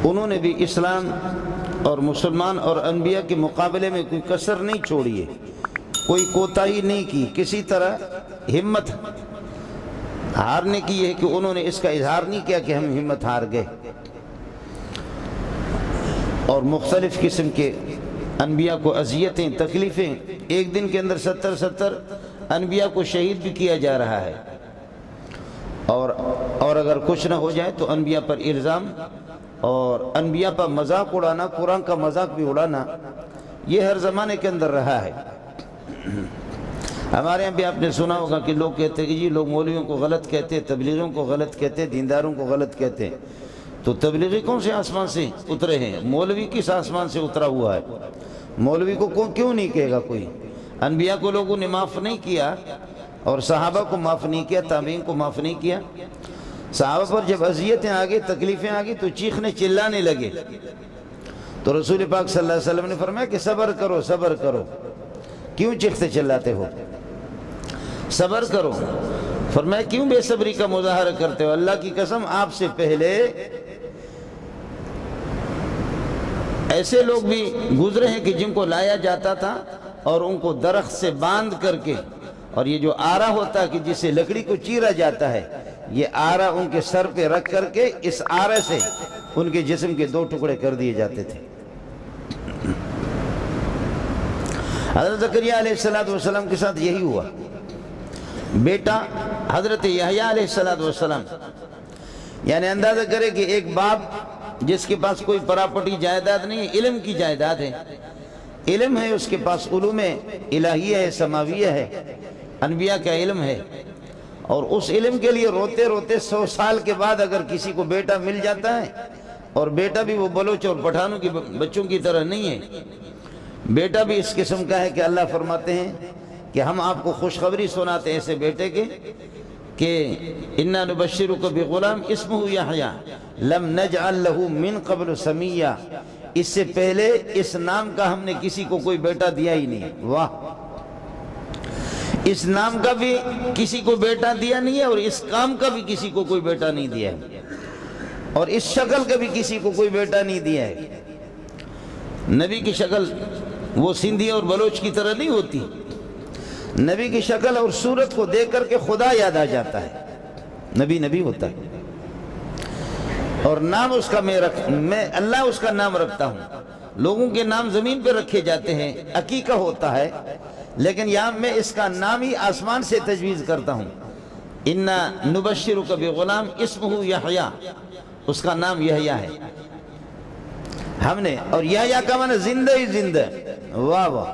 انہوں نے بھی اسلام اور مسلمان اور انبیاء کے مقابلے میں کوئی کسر نہیں چھوڑی ہے، کوئی کوتاہی نہیں کی، کسی طرح ہمت ہارنے کی ہے کہ انہوں نے اس کا اظہار نہیں کیا کہ ہم ہمت ہار گئے۔ اور مختلف قسم کے انبیاء کو اذیتیں، تکلیفیں، ایک دن کے اندر 70 انبیاء کو شہید بھی کیا جا رہا ہے، اور اگر کچھ نہ ہو جائے تو انبیاء پر الزام اور انبیاء پر مذاق اڑانا، قرآن کا مذاق بھی اڑانا، یہ ہر زمانے کے اندر رہا ہے۔ ہمارے یہاں بھی آپ نے سنا ہوگا کہ لوگ کہتے ہیں کہ جی لوگ مولویوں کو غلط کہتے، تبلیغیوں کو غلط کہتے، دینداروں کو غلط کہتے۔ تو تبلیغی کون سے آسمان سے اترے ہیں؟ مولوی کس آسمان سے اترا ہوا ہے؟ مولوی کو کیوں نہیں کہے گا کوئی؟ انبیاء کو لوگوں نے معاف نہیں کیا، اور صحابہ کو معاف نہیں کیا، تابعین کو معاف نہیں کیا۔ صحابہ پر جب اذیتیں آگئی، تکلیفیں آگئی تو چیخنے چلانے لگے، تو رسول پاک صلی اللہ علیہ وسلم نے فرمایا کہ صبر کرو، صبر کرو، کیوں چیختے چلاتے ہو؟ صبر کرو۔ فرمایا کیوں بے صبری کا مظاہرہ کرتے ہو؟ اللہ کی قسم آپ سے پہلے ایسے لوگ بھی گزرے ہیں کہ جن کو لایا جاتا تھا اور ان کو درخت سے باندھ کر کے، اور یہ جو آرا ہوتا ہے کہ جس سے لکڑی کو چیرا جاتا ہے، یہ آرا ان کے سر پہ رکھ کر کے اس آرے سے ان کے جسم کے 2 ٹکڑے کر دیے جاتے تھے۔ حضرت زکریا علیہ السلام کے ساتھ یہی ہوا۔ بیٹا حضرت یحییٰ علیہ السلام، یعنی اندازہ کرے کہ ایک باپ جس کے پاس کوئی پراپرٹی جائیداد نہیں، علم کی جائیداد ہے، علم ہے اس کے پاس، علوم الہیہ ہے، سماویہ ہے، انبیاء کا علم ہے، اور اس علم کے لیے روتے روتے 100 سال کے بعد اگر کسی کو بیٹا مل جاتا ہے، اور بیٹا بھی وہ بلوچ اور پٹھانوں کی بچوں کی طرح نہیں ہے، بیٹا بھی اس قسم کا ہے کہ اللہ فرماتے ہیں کہ ہم آپ کو خوشخبری سناتے ہیں ایسے بیٹے کے کہ اِنَّا نُبَشِّرُكَ بِغُلَامٍ اسْمُهُ يَحْيَىٰ لَمْ نَجْعَلْ لَهُ مِن قَبْلُ سَمِيًّا، اس سے پہلے اس نام کا ہم نے کسی کو کوئی بیٹا دیا ہی نہیں۔ واہ، اس نام کا بھی کسی کو بیٹا دیا نہیں ہے، اور اس کام کا بھی کسی کو کوئی بیٹا نہیں دیا ہے، اور اس شکل کا بھی کسی کو کوئی بیٹا نہیں دیا ہے۔ نبی کی شکل وہ سندھی اور بلوچ کی طرح نہیں ہوتی، نبی کی شکل اور صورت کو دیکھ کر کے خدا یاد آ جاتا ہے، نبی ہوتا ہے، اور نام اس کا میں اللہ اس کا نام رکھتا ہوں۔ لوگوں کے نام زمین پہ رکھے جاتے ہیں، عقیقہ ہوتا ہے، لیکن یہاں میں اس کا نام ہی آسمان سے تجویز کرتا ہوں۔ اِنَّا نُبَشِّرُكَ بِغُلَامٍ اسْمُهُ یحییٰ، اس کا نام یحییٰ ہے ہم نے، اور یحییٰ کا معنی زندہ ہی زندہ۔ واہ واہ،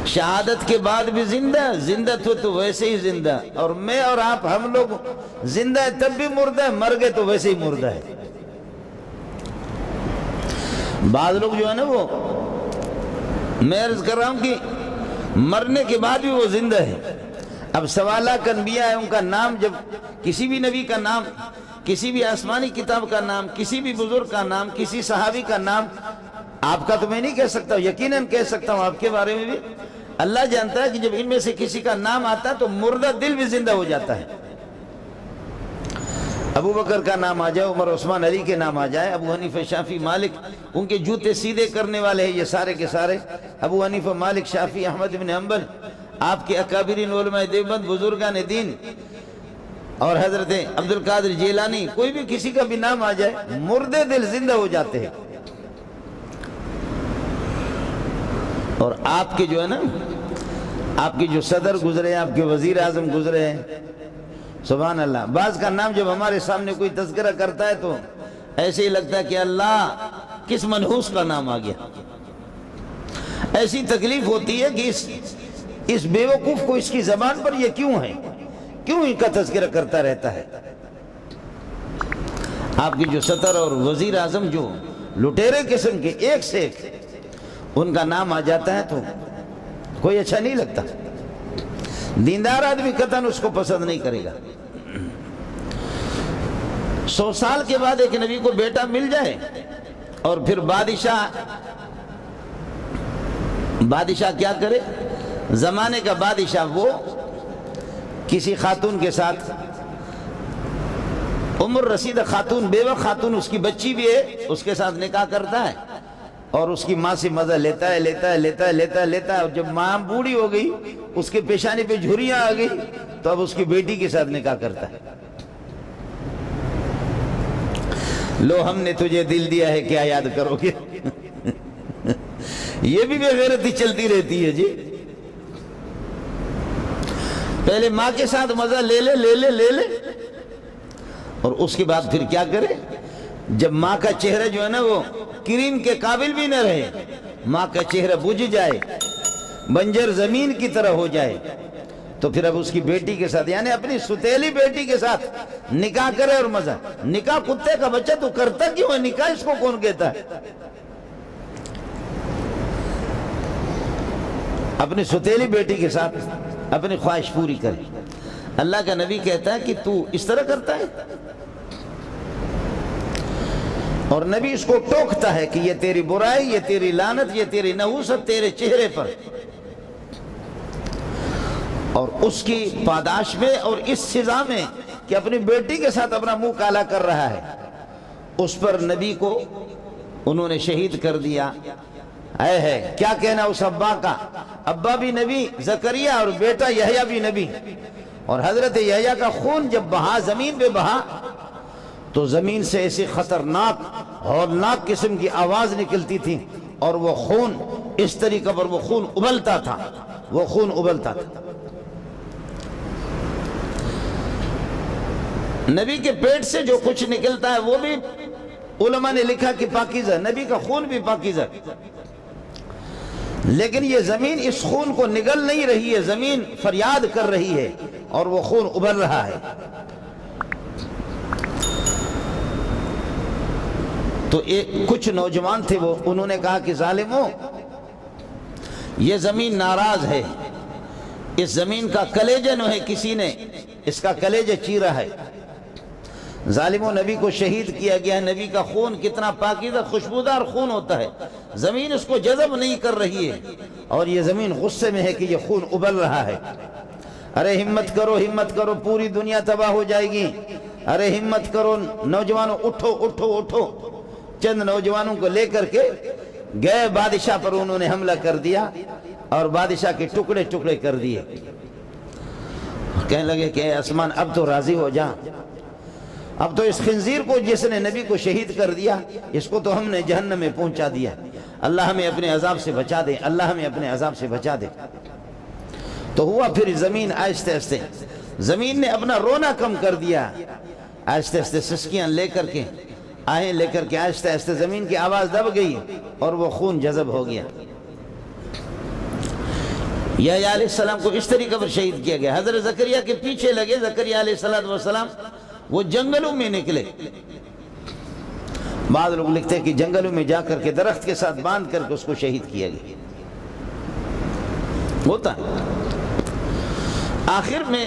شہادت کے بعد بھی زندہ تو ویسے ہی زندہ، اور میں اور آپ ہم لوگ زندہ ہے تب بھی مردہ ہے، مر گئے تو ویسے ہی مردہ ہے۔ بعض لوگ جو ہے نا وہ، میں عرض کر رہا ہوں کہ مرنے کے بعد بھی وہ زندہ ہے۔ اب 1.25 لاکھ انبیاء ہے، ان کا نام جب کسی بھی نبی کا نام، کسی بھی آسمانی کتاب کا نام، کسی بھی بزرگ کا نام، کسی صحابی کا نام، آپ کا تو میں نہیں کہہ سکتا ہوں، یقیناً کہہ سکتا ہوں آپ کے بارے میں بھی، اللہ جانتا ہے کہ جب ان میں سے کسی کا نام آتا ہے تو مردہ دل بھی زندہ ہو جاتا ہے۔ ابو بکر کا نام آ جائے، عمر عثمان علی کے نام آ جائے، ابو حنیفہ شافعی مالک، ان کے جوتے سیدھے کرنے والے ہیں یہ سارے کے سارے، ابو حنیفہ مالک شافعی احمد بن حنبل، آپ کے اکابرین علماء دیوبند، بزرگان دین، اور حضرت عبدالقادر جیلانی، کوئی بھی کسی کا بھی نام آ جائے، مردے دل زندہ ہو جاتے ہیں۔ اور آپ کے جو ہے نا، آپ کی جو صدر گزرے ہیں، آپ کے وزیر اعظم گزرے ہیں، سبحان اللہ، بعض کا نام جب ہمارے سامنے کوئی تذکرہ کرتا ہے تو ایسے ہی لگتا ہے کہ اللہ کس منحوس کا نام آ گیا۔ ایسی تکلیف ہوتی ہے کہ اس بیوقوف کو اس کی زبان پر یہ کیوں ہے، کیوں ان کا تذکرہ کرتا رہتا ہے۔ آپ کی جو صدر اور وزیر اعظم جو لٹیرے قسم کے ایک سے ایک، ان کا نام آ جاتا ہے تو کوئی اچھا نہیں لگتا، دیندار آدمی قطعاً اس کو پسند نہیں کرے گا۔ 100 سال کے بعد ایک نبی کو بیٹا مل جائے، اور پھر بادشاہ کیا کرے؟ زمانے کا بادشاہ وہ کسی خاتون کے ساتھ عمر رسیدہ خاتون، بیوہ خاتون، اس کی بچی بھی ہے، اس کے ساتھ نکاح کرتا ہے اور اس کی ماں سے مزہ لیتا ہے اور جب ماں بوڑھی ہو گئی، اس کے پیشانی پہ جھریاں آ گئی، تو اب اس کی بیٹی کے ساتھ نکاح کرتا ہے۔ لو ہم نے تجھے دل دیا ہے، کیا یاد کرو گے؟ یہ بھی بے غیرتی چلتی رہتی ہے جی۔ پہلے ماں کے ساتھ مزہ لے لے اور اس کے بعد پھر کیا کرے؟ جب ماں کا چہرہ جو ہے نا وہ کریم کے قابل بھی نہ رہے، ماں کا چہرہ بجھ جائے، بنجر زمین کی طرح ہو جائے، تو پھر اب اس کی بیٹی کے ساتھ، یعنی اپنی ستیلی بیٹی کے ساتھ نکاح کرے اور مزہ۔ نکاح کتے کا بچہ تو کرتا کیوں ہے؟ نکاح اس کو کون کہتا ہے؟ اپنی ستیلی بیٹی کے ساتھ اپنی خواہش پوری کرے۔ اللہ کا نبی کہتا ہے کہ تو اس طرح کرتا ہے، اور نبی اس کو ٹوکتا ہے کہ یہ تیری برائی، یہ تیری لعنت، یہ تیری نحوست تیرے چہرے پر۔ اور اس کی پاداش میں اور اس سزا میں کہ اپنی بیٹی کے ساتھ اپنا منہ کالا کر رہا ہے، اس پر نبی کو انہوں نے شہید کر دیا۔ اے ہے کیا کہنا اس ابا کا؟ ابا بھی نبی زکریا اور بیٹا یحییٰ بھی نبی، اور حضرت یحییٰ کا خون جب بہا، زمین پہ بہا، تو زمین سے ایسی خطرناک ہولناک قسم کی آواز نکلتی تھی، اور وہ خون اس طریقے پر وہ خون ابلتا تھا، وہ خون ابلتا تھا۔ نبی کے پیٹ سے جو کچھ نکلتا ہے وہ بھی علماء نے لکھا کہ پاکیزہ، نبی کا خون بھی پاکیزہ، لیکن یہ زمین اس خون کو نگل نہیں رہی ہے، زمین فریاد کر رہی ہے اور وہ خون ابل رہا ہے۔ تو کچھ نوجوان تھے، وہ انہوں نے کہا کہ ظالموں، یہ زمین ناراض ہے، اس زمین کا کلیجہ نہ ہے، کسی نے اس کا کلیجہ چیرا ہے۔ ظالموں، نبی کو شہید کیا گیا ہے، نبی کا خون کتنا پاکیزہ خوشبودار خون ہوتا ہے، زمین اس کو جذب نہیں کر رہی ہے، اور یہ زمین غصے میں ہے کہ یہ خون ابل رہا ہے۔ ارے ہمت کرو، ہمت کرو، پوری دنیا تباہ ہو جائے گی، ارے ہمت کرو نوجوانوں، اٹھو اٹھو اٹھو۔ چند نوجوانوں کو لے کر کے گئے بادشاہ پر، انہوں نے حملہ کر دیا اور بادشاہ کے ٹکڑے ٹکڑے کر دیے۔ کہنے لگے کہ اے آسمان، اب تو راضی ہو جا، اب تو اس خنزیر کو جس نے نبی کو شہید کر دیا، اس کو تو ہم نے جہنم میں پہنچا دیا، اللہ ہمیں اپنے عذاب سے بچا دے، اللہ ہمیں اپنے عذاب سے بچا دے۔ تو ہوا پھر زمین آہستہ آہستہ، زمین نے اپنا رونا کم کر دیا، آہستہ آہستہ سسکیاں لے کر کے، آہیں لے کر کے آہستہ آہستہ زمین کی آواز دب گئی اور وہ خون جذب ہو گیا۔ یحییٰ علیہ السلام کو اس طریقے پر شہید کیا گیا۔ حضرت زکریا کے پیچھے لگے، زکریا علیہ السلام وہ جنگلوں میں نکلے۔ بعض لوگ لکھتے ہیں کہ جنگلوں میں جا کر کے درخت کے ساتھ باندھ کر کے اس کو شہید کیا گیا۔ ہوتا ہے آخر میں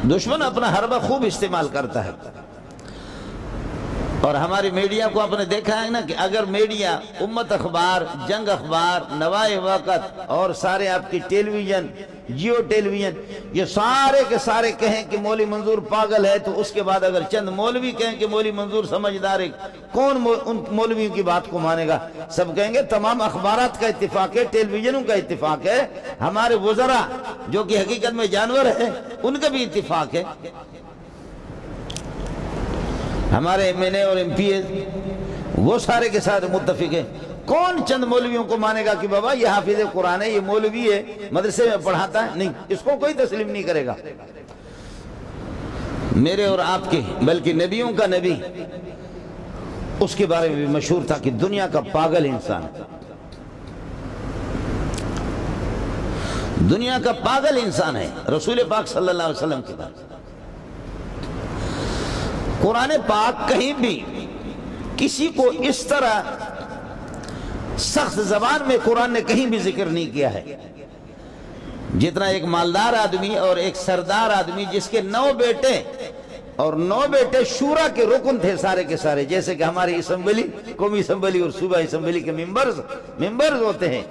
دشمن اپنا حربہ خوب استعمال کرتا ہے، اور ہماری میڈیا کو آپ نے دیکھا ہے نا کہ اگر میڈیا، امت اخبار، جنگ اخبار، نوائے وقت اور سارے آپ کی ٹیلی ویژن، جیو ٹیلی ویژن، یہ سارے کے سارے کہیں کہ مولوی منظور پاگل ہے، تو اس کے بعد اگر چند مولوی کہیں کہ مولوی منظور سمجھدار ہے، کون ان مولویوں کی بات کو مانے گا؟ سب کہیں گے تمام اخبارات کا اتفاق ہے، ٹیلی ویژنوں کا اتفاق ہے، ہمارے وزراء جو کہ حقیقت میں جانور ہیں ان کا بھی اتفاق ہے، ہمارے ایم این اے اور ایم پی اے وہ سارے کے ساتھ متفق ہیں۔ کون چند مولویوں کو مانے گا کہ بابا یہ حافظ قرآن ہے، یہ مولوی ہے، مدرسے میں پڑھاتا ہے؟ نہیں، اس کو کوئی تسلیم نہیں کرے گا۔ میرے اور آپ کے بلکہ نبیوں کا نبی اس کے بارے میں بھی مشہور تھا کہ دنیا کا پاگل انسان، دنیا کا پاگل انسان ہے رسول پاک صلی اللہ علیہ وسلم کے بارے۔ قرآن پاک کہیں بھی کسی کو اس طرح سخت زبان میں قرآن نے کہیں بھی ذکر نہیں کیا ہے جتنا ایک مالدار آدمی اور ایک سردار آدمی جس کے 9 بیٹے اور 9 بیٹے شورا کے رکن تھے سارے کے سارے، جیسے کہ ہماری اسمبلی، قومی اسمبلی اور صوبہ اسمبلی کے ممبرز ہوتے ہیں۔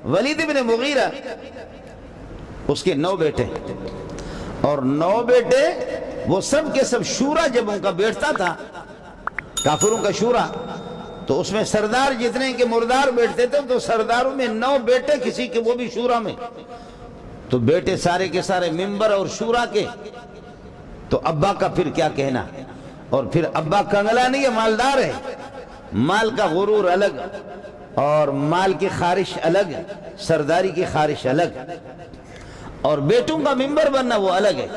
ولید بن مغیرہ اس کے 9 بیٹے اور 9 بیٹے وہ سب کے سب شورا جب ان کا بیٹھتا تھا، کافروں کا شورا، تو اس میں سردار جتنے کے مردار بیٹھتے تھے، تو سرداروں میں 9 بیٹے کسی کے، وہ بھی شورا میں، تو بیٹے سارے کے سارے ممبر اور شورا کے، تو ابا کا پھر کیا کہنا، اور پھر ابا کنگلا نہیں ہے، مالدار ہے، مال کا غرور الگ اور مال کی خواہش الگ، سرداری کی خواہش الگ، اور بیٹوں کا ممبر بننا وہ الگ ہے۔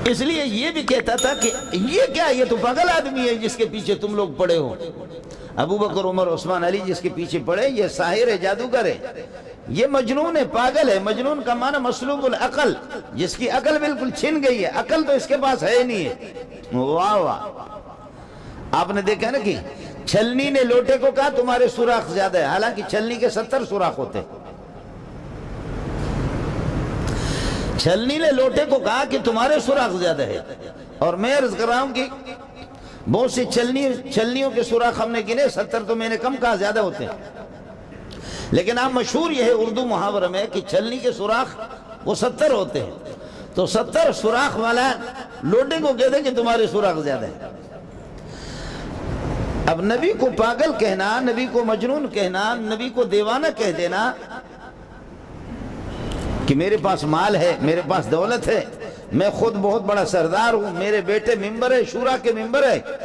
اس لیے یہ بھی کہتا تھا کہ یہ کیا، یہ تو پاگل آدمی ہے جس کے پیچھے تم لوگ پڑے ہو، ابو بکر عمر عثمان علی جس کے پیچھے پڑے، یہ ساحر ہے، جادوگر ہے، یہ مجنون ہے، پاگل ہے۔ مجنون کا معنی مسلوب العقل، جس کی عقل بالکل چھن گئی ہے، عقل تو اس کے پاس ہے نہیں ہے۔ واہ واہ، آپ نے دیکھا نا کہ چھلنی نے لوٹے کو کہا تمہارے سوراخ زیادہ ہے، حالانکہ چھلنی کے 70 سوراخ ہوتے۔ چھلنی نے لوٹے کو کہا کہ تمہارے سوراخ زیادہ ہے، اور میں عرض کر رہا ہوں کہ بہت سی چھلنیوں کے سوراخ ہم نے گنے، 70 تو میں نے کم کہا، زیادہ ہوتے ہیں، لیکن آپ مشہور یہ ہے اردو محاورہ میں کہ چھلنی کے سوراخ وہ 70 ہوتے ہیں، تو 70 سوراخ والا لوٹے کو کہتے ہیں کہ تمہارے سوراخ زیادہ ہے۔ اب نبی کو پاگل کہنا، نبی کو مجنون کہنا، نبی کو دیوانہ کہہ دینا کہ میرے پاس مال ہے، میرے پاس دولت ہے، میں خود بہت بڑا سردار ہوں، میرے بیٹے ممبر ہے، شورا کے ممبر ہے،